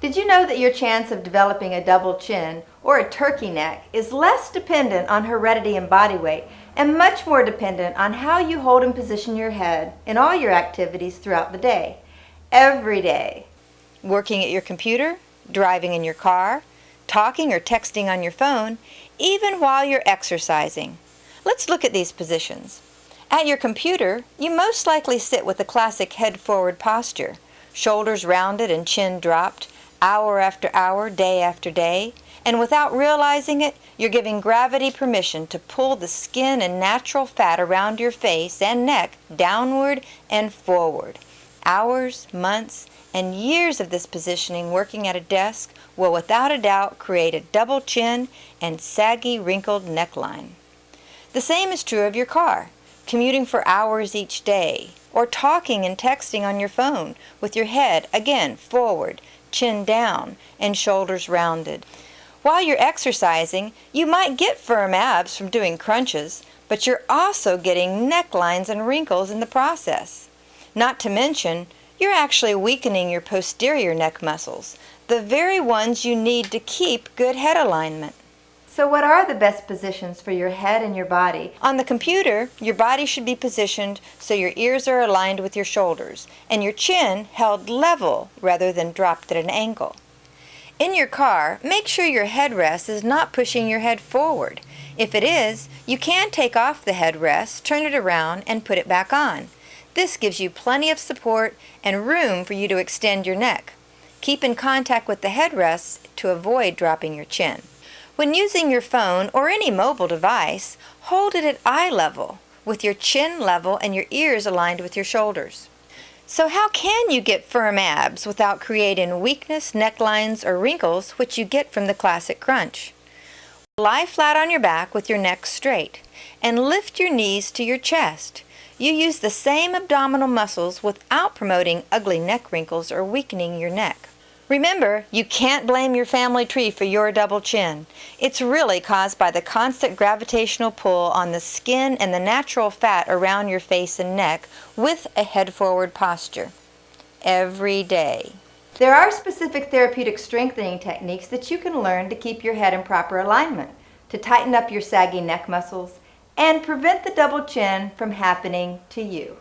Did you know that your chance of developing a double chin or a turkey neck is less dependent on heredity and body weight and much more dependent on how you hold and position your head in all your activities throughout the day, every day? Working at your computer, driving in your car, talking or texting on your phone, even while you're exercising. Let's look at these positions. At your computer, you most likely sit with the classic head-forward posture, shoulders rounded and chin dropped, hour after hour, day after day, and without realizing it, you're giving gravity permission to pull the skin and natural fat around your face and neck downward and forward. Hours, months, and years of this positioning working at a desk will without a doubt create a double chin and saggy, wrinkled neckline. The same is true of your car, commuting for hours each day, or talking and texting on your phone with your head, again, forward, chin down, and shoulders rounded. While you're exercising, you might get firm abs from doing crunches, but you're also getting necklines and wrinkles in the process. Not to mention, you're actually weakening your posterior neck muscles, the very ones you need to keep good head alignment. So what are the best positions for your head and your body? On the computer, your body should be positioned so your ears are aligned with your shoulders and your chin held level rather than dropped at an angle. In your car, make sure your headrest is not pushing your head forward. If it is, you can take off the headrest, turn it around, and put it back on. This gives you plenty of support and room for you to extend your neck. Keep in contact with the headrest to avoid dropping your chin. When using your phone or any mobile device, hold it at eye level, with your chin level and your ears aligned with your shoulders. So how can you get firm abs without creating weakness, necklines, or wrinkles which you get from the classic crunch? Lie flat on your back with your neck straight and lift your knees to your chest. You use the same abdominal muscles without promoting ugly neck wrinkles or weakening your neck. Remember, you can't blame your family tree for your double chin. It's really caused by the constant gravitational pull on the skin and the natural fat around your face and neck with a head-forward posture. Every day. There are specific therapeutic strengthening techniques that you can learn to keep your head in proper alignment, to tighten up your saggy neck muscles, and prevent the double chin from happening to you.